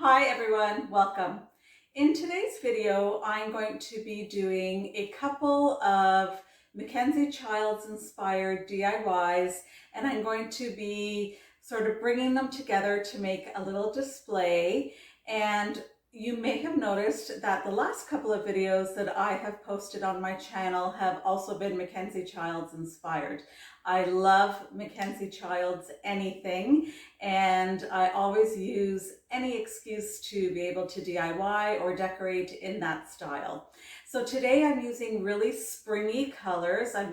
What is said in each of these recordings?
Hi everyone, welcome. In today's video, I'm going to be doing a couple of Mackenzie-Childs Inspired DIYs, and I'm going to be sort of bringing them together to make a little display. And you may have noticed that the last couple of videos that I have posted on my channel have also been Mackenzie-Childs inspired. I love Mackenzie-Childs anything, and I always use any excuse to be able to DIY or decorate in that style. So today I'm using really springy colors. I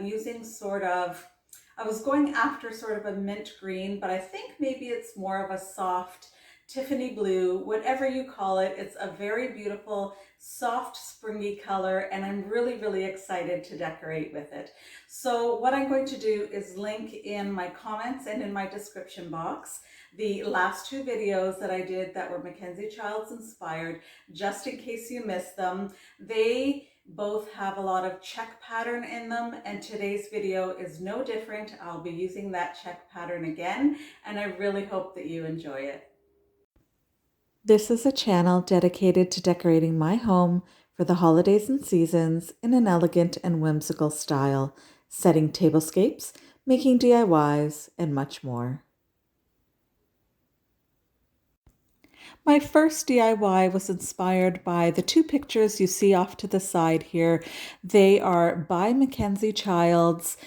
was going after sort of a mint green, but I think maybe it's more of a soft Tiffany blue, whatever you call it. It's a very beautiful, soft, springy color, and I'm really excited to decorate with it. So what I'm going to do is link in my comments and in my description box the last two videos that I did that were Mackenzie-Childs inspired, just in case you missed them. They both have a lot of check pattern in them, and today's video is no different. I'll be using that check pattern again, and I really hope that you enjoy it. This is a channel dedicated to decorating my home for the holidays and seasons in an elegant and whimsical style, setting tablescapes, making DIYs, and much more. My first DIY was inspired by the two pictures you see off to the side here. They are by Mackenzie-Childs.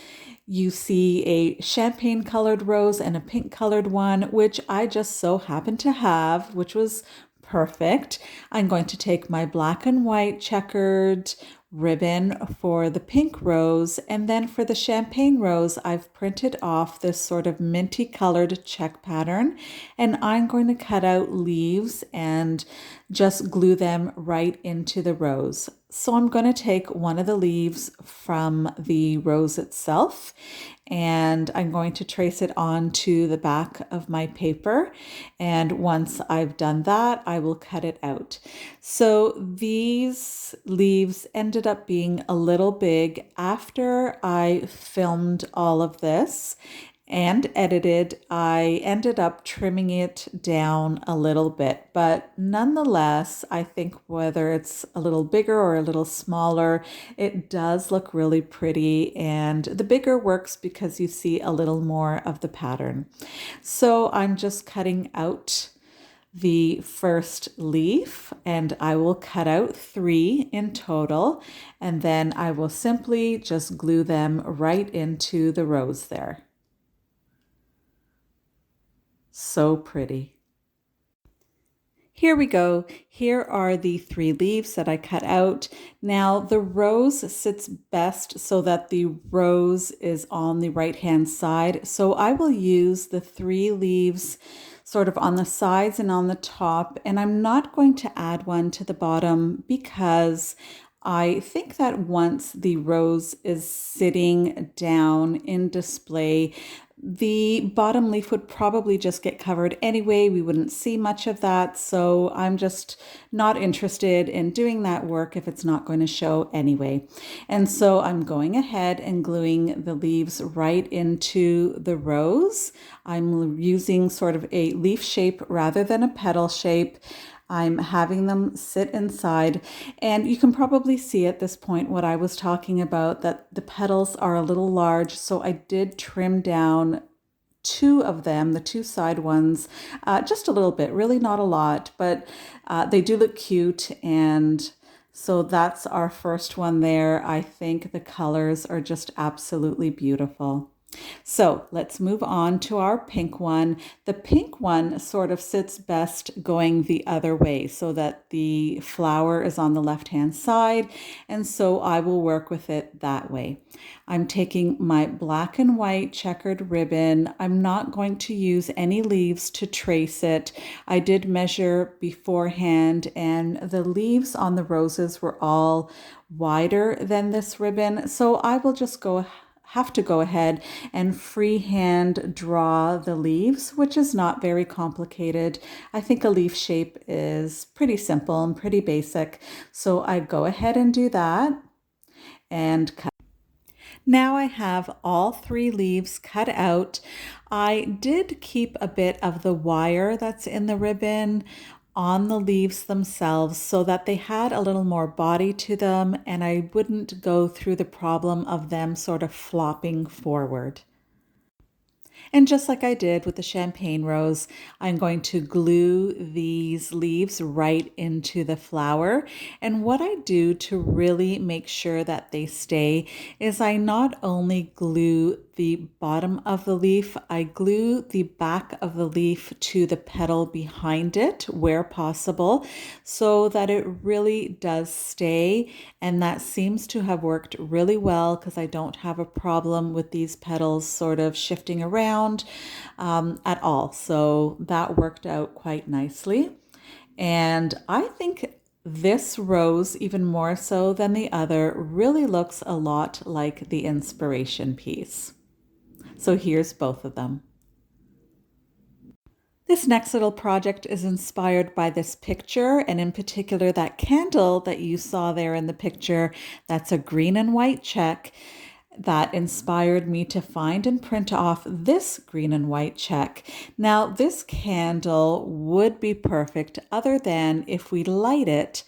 You see a champagne colored rose and a pink colored one, which I just so happened to have, which was perfect. I'm going to take my black and white checkered ribbon for the pink rose, and then for the champagne rose, I've printed off this sort of minty colored check pattern, and I'm going to cut out leaves and just glue them right into the rose. So I'm going to take one of the leaves from the rose itself, and I'm going to trace it onto the back of my paper. And once I've done that, I will cut it out. So these leaves ended up being a little big after I filmed all of this and edited. I ended up trimming it down a little bit, but nonetheless, I think whether it's a little bigger or a little smaller, it does look really pretty, and the bigger works because you see a little more of the pattern. So I'm just cutting out the first leaf, and I will cut out 3 in total, and then I will simply just glue them right into the rose there. So pretty. Here we go. Here are the 3 leaves that I cut out. Now the rose sits best so that the rose is on the right-hand side. So I will use the 3 leaves sort of on the sides and on the top, and I'm not going to add one to the bottom because I think that once the rose is sitting down in display, the bottom leaf would probably just get covered anyway. We wouldn't see much of that. So I'm just not interested in doing that work if it's not going to show anyway. And so I'm going ahead and gluing the leaves right into the rose. I'm using sort of a leaf shape rather than a petal shape. I'm having them sit inside, and you can probably see at this point what I was talking about, that the petals are a little large, so I did trim down 2 of them, the 2 side ones, just a little bit, really not a lot, but they do look cute, and so that's our first one there. I think the colors are just absolutely beautiful. So let's move on to our pink one. The pink one sort of sits best going the other way so that the flower is on the left-hand side, and so I will work with it that way. I'm taking my black and white checkered ribbon. I'm not going to use any leaves to trace it. I did measure beforehand, and the leaves on the roses were all wider than this ribbon, so I will just have to go ahead and freehand draw the leaves, which is not very complicated. I think a leaf shape is pretty simple and pretty basic. So I go ahead and do that and cut. Now I have all 3 leaves cut out. I did keep a bit of the wire that's in the ribbon on the leaves themselves so that they had a little more body to them and I wouldn't go through the problem of them sort of flopping forward. And just like I did with the champagne rose, I'm going to glue these leaves right into the flower. And what I do to really make sure that they stay is I not only glue the bottom of the leaf, I glue the back of the leaf to the petal behind it where possible so that it really does stay. And that seems to have worked really well because I don't have a problem with these petals sort of shifting around at all. So that worked out quite nicely. And I think this rose, even more so than the other, really looks a lot like the inspiration piece. So here's both of them. This next little project is inspired by this picture, and in particular that candle that you saw there in the picture. That's a green and white check that inspired me to find and print off this green and white check. Now, this candle would be perfect other than if we light it,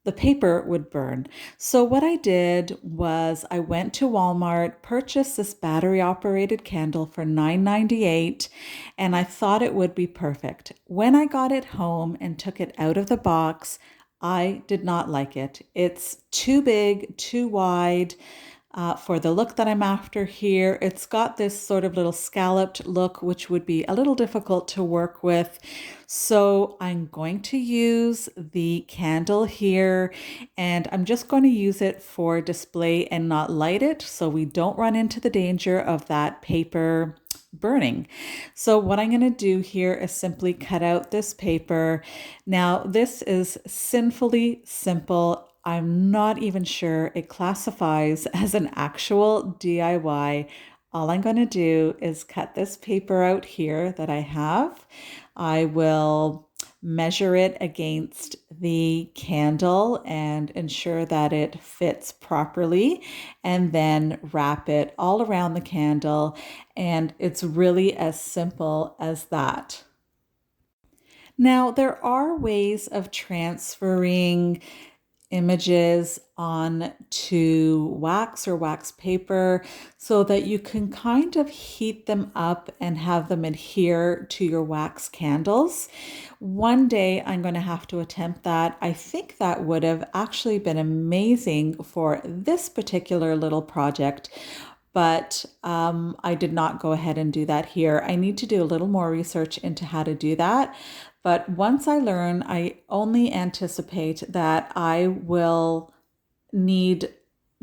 the paper would burn. So what I did was I went to Walmart, purchased this battery operated candle for $9.98, and I thought it would be perfect. When I got it home and took it out of the box, I did not like it. It's too big, too wide. For the look that I'm after here, it's got this sort of little scalloped look, which would be a little difficult to work with. So I'm going to use the candle here, and I'm just going to use it for display and not light it so we don't run into the danger of that paper burning. So what I'm going to do here is simply cut out this paper. Now, this is sinfully simple. I'm not even sure it classifies as an actual DIY. All I'm going to do is cut this paper out here that I have. I will measure it against the candle and ensure that it fits properly, and then wrap it all around the candle. And it's really as simple as that. Now, there are ways of transferring images on to wax or wax paper so that you can kind of heat them up and have them adhere to your wax candles. One day I'm going to have to attempt that. I think that would have actually been amazing for this particular little project. But I did not go ahead and do that here. I need to do a little more research into how to do that. But once I learn, I only anticipate that I will need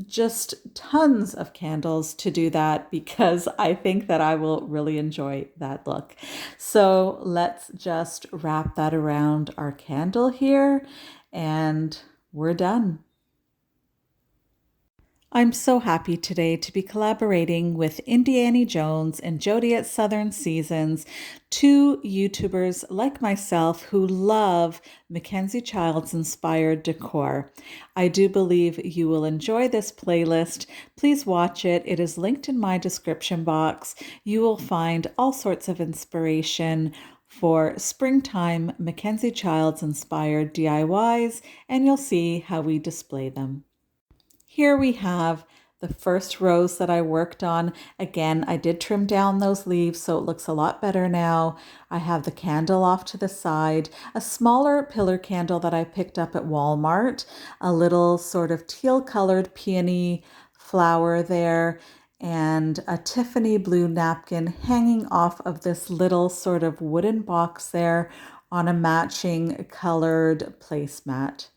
just tons of candles to do that because I think that I will really enjoy that look. So let's just wrap that around our candle here and we're done. I'm so happy today to be collaborating with Indiana Jones and Jody at Southern Seasons, two YouTubers like myself who love Mackenzie-Childs Inspired Decor. I do believe you will enjoy this playlist. Please watch it. It is linked in my description box. You will find all sorts of inspiration for springtime Mackenzie-Childs Inspired DIYs, and you'll see how we display them. Here we have the first rose that I worked on. Again, I did trim down those leaves so it looks a lot better now. I have the candle off to the side, a smaller pillar candle that I picked up at Walmart, a little sort of teal colored peony flower there, and a Tiffany blue napkin hanging off of this little sort of wooden box there on a matching colored placemat.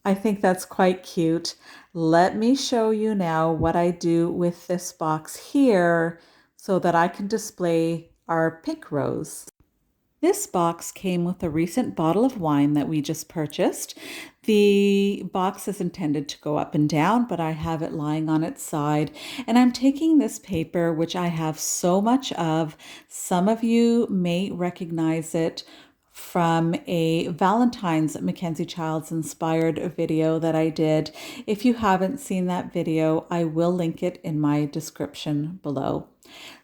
I think that's quite cute. Let me show you now what I do with this box here so that I can display our pink rose. This box came with a recent bottle of wine that we just purchased. The box is intended to go up and down, but I have it lying on its side. And I'm taking this paper, which I have so much of. Some of you may recognize it from a Valentine's Mackenzie-Childs inspired video that I did. If you haven't seen that video, I will link it in my description below.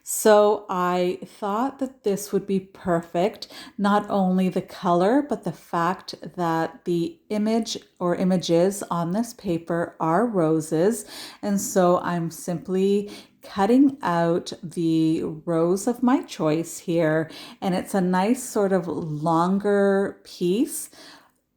So I thought that this would be perfect, not only the color, but the fact that the image or images on this paper are roses. And so I'm simply cutting out the rose of my choice here. And it's a nice sort of longer piece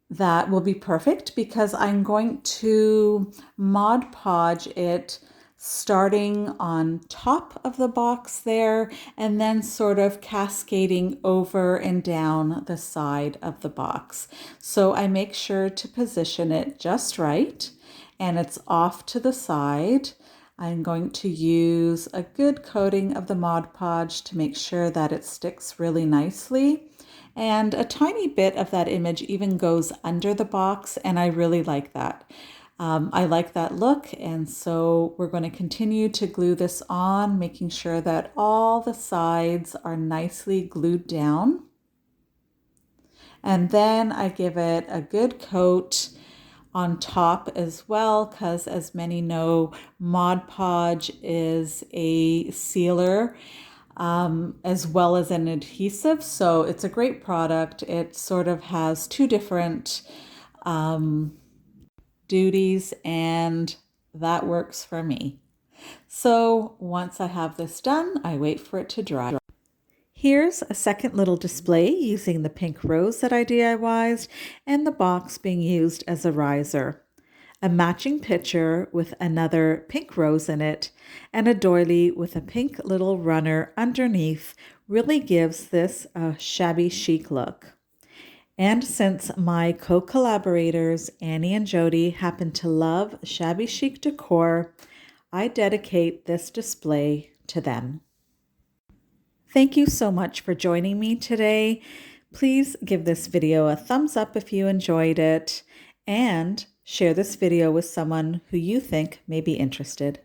that will be perfect because I'm going to Mod Podge it starting on top of the box there and then sort of cascading over and down the side of the box. So I make sure to position it just right and it's off to the side. I'm going to use a good coating of the Mod Podge to make sure that it sticks really nicely. And a tiny bit of that image even goes under the box, and I really like that. I like that look, and so we're going to continue to glue this on, making sure that all the sides are nicely glued down. And then I give it a good coat on top as well, because as many know, Mod Podge is a sealer as well as an adhesive. So it's a great product. It sort of has two different duties, and that works for me. So once I have this done, I wait for it to dry. Here's a second little display using the pink rose that I DIY'd and the box being used as a riser. A matching pitcher with another pink rose in it and a doily with a pink little runner underneath really gives this a shabby chic look. And since my co-collaborators Annie and Jody happen to love shabby chic decor, I dedicate this display to them. Thank you so much for joining me today. Please give this video a thumbs up if you enjoyed it, and share this video with someone who you think may be interested.